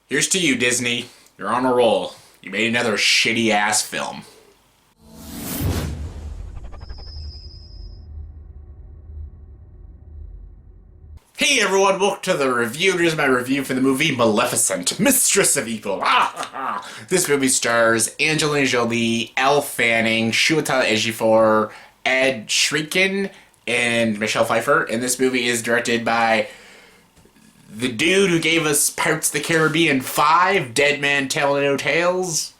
Here's to you, Disney. You're on a roll. You made another shitty-ass film. Hey everyone, welcome to the review. Here's my review for the movie Maleficent, Mistress of Evil. This movie stars Angelina Jolie, Elle Fanning, Chiwetel Ejiofor, Ed Sheeran, and Michelle Pfeiffer. And this movie is directed by the dude who gave us Pirates of the Caribbean 5, Dead Man Tell No Tales.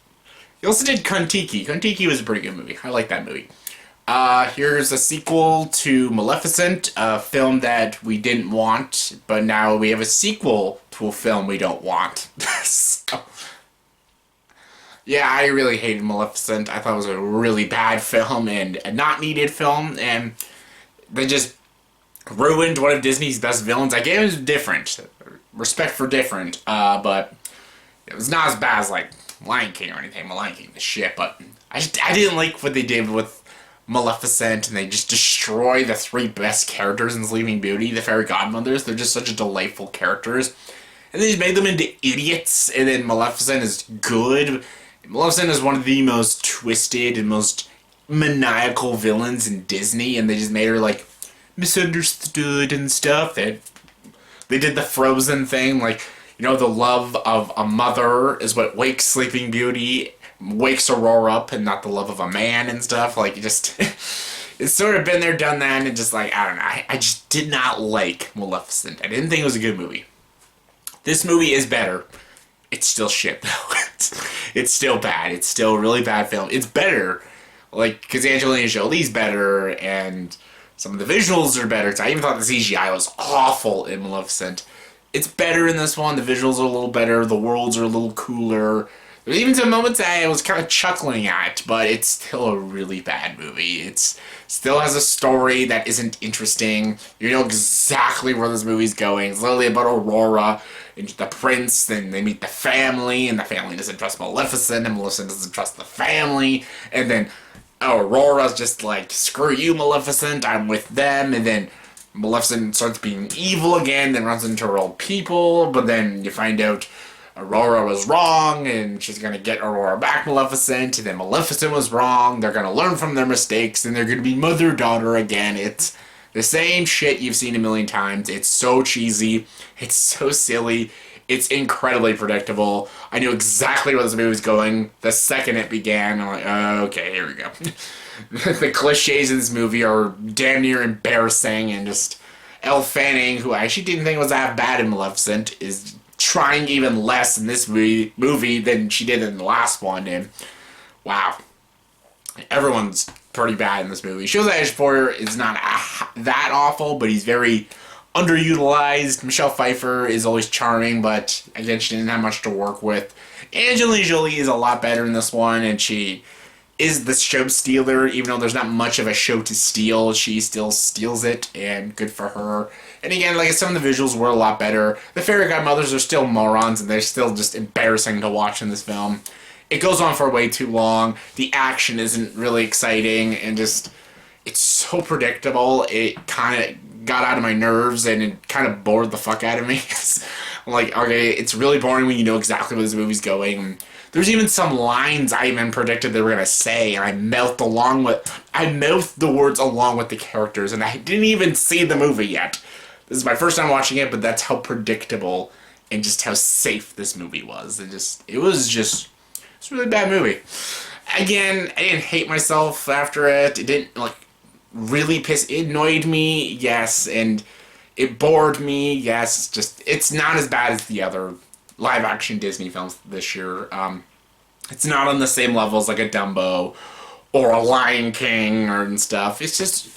He also did Kon-Tiki. Kon-Tiki was a pretty good movie. I like that movie. Here's a sequel to Maleficent, a film that we didn't want, but now we have a sequel to a film we don't want. So, yeah, I really hated Maleficent. I thought it was a really bad film and a not needed film, and they just ruined one of Disney's best villains. I gave him different. Respect for different, but it was not as bad as, like, Lion King or anything. Lion King the shit, but I didn't like what they did with Maleficent, and they just destroy the three best characters in Sleeping Beauty, the fairy godmothers. They're just such delightful characters, and they just made them into idiots. And then Maleficent is good. Maleficent is one of the most twisted and most maniacal villains in Disney, and they just made her like misunderstood and stuff. They did the Frozen thing, like, you know, the love of a mother is what wakes Sleeping Beauty, wakes Aurora up, and not the love of a man and stuff. Like, just it's sort of been there, done that, and just like, I don't know. I just did not like Maleficent. I didn't think it was a good movie. This movie is better. It's still shit though. It's still bad. It's still a really bad film. It's better, like, because Angelina Jolie's better, and some of the visuals are better. I even thought the CGI was awful in Maleficent. It's better in this one. The visuals are a little better. The worlds are a little cooler. There's even some moments that I was kind of chuckling at, but it's still a really bad movie. It still has a story that isn't interesting. You know exactly where this movie's going. It's literally about Aurora and the prince, then they meet the family, and the family doesn't trust Maleficent, and Maleficent doesn't trust the family, and then Aurora's just like, screw you, Maleficent, I'm with them, and then Maleficent starts being evil again, then runs into her old people, but then you find out Aurora was wrong, and she's gonna get Aurora back, Maleficent, and then Maleficent was wrong. They're gonna learn from their mistakes, and they're gonna be mother-daughter again. It's the same shit you've seen a million times. It's so cheesy. It's so silly. It's incredibly predictable. I knew exactly where this movie was going the second it began. I'm like, okay, here we go. The cliches in this movie are damn near embarrassing, and just Elle Fanning, who I actually didn't think was that bad in Maleficent, is trying even less in this movie than she did in the last one, and wow. Everyone's pretty bad in this movie. Chiwetel Ejiofor is not that awful, but he's very underutilized. Michelle Pfeiffer is always charming, but again, she didn't have much to work with. Angelina Jolie is a lot better in this one, and she is the show stealer. Even though there's not much of a show to steal, she still steals it, and good for her. And again, like, some of the visuals were a lot better. The fairy godmothers are still morons, and they're still just embarrassing to watch in this film. It goes on for way too long. The action isn't really exciting, and just, it's so predictable. It kind of got out of my nerves, and it kind of bored the fuck out of me. I'm like, okay, it's really boring when you know exactly where this movie's going. There's even some lines I even predicted they were gonna say, and I mouthed the words along with the characters, and I didn't even see the movie yet. This is my first time watching it, but that's how predictable and just how safe this movie was. It's a really bad movie. Again, I didn't hate myself after it. It didn't, like, really it annoyed me, yes, and it bored me, yes. Just, it's not as bad as the other live-action Disney films this year. It's not on the same level as, like, a Dumbo or a Lion King and stuff. It's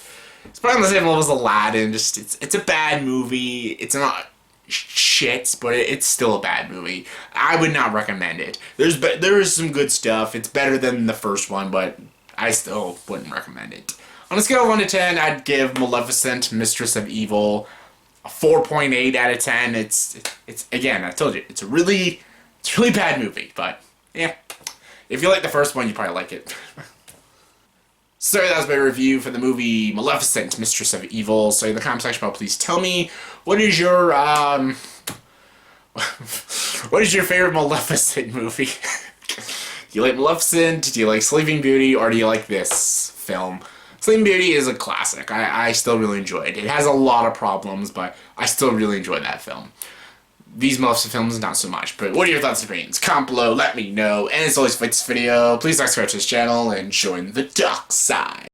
probably on the same level as Aladdin. Just, it's a bad movie. It's not shit, but it's still a bad movie. I would not recommend it. There is some good stuff. It's better than the first one, but I still wouldn't recommend it. On a scale of 1 to 10, I'd give Maleficent, Mistress of Evil, a 4.8 out of 10. It's again, I told you, it's a really bad movie, but yeah. If you like the first one, you probably like it. So that was my review for the movie Maleficent, Mistress of Evil. So in the comment section below, please tell me, what is your What is your favorite Maleficent movie? Do you like Maleficent? Do you like Sleeping Beauty? Or do you like this film? Sleeping Beauty is a classic. I still really enjoy it. It has a lot of problems, but I still really enjoy that film. These Maleficent films, not so much. But what are your thoughts and opinions? Comment below, let me know. And as always, for this video, please subscribe to this channel and join the dark side.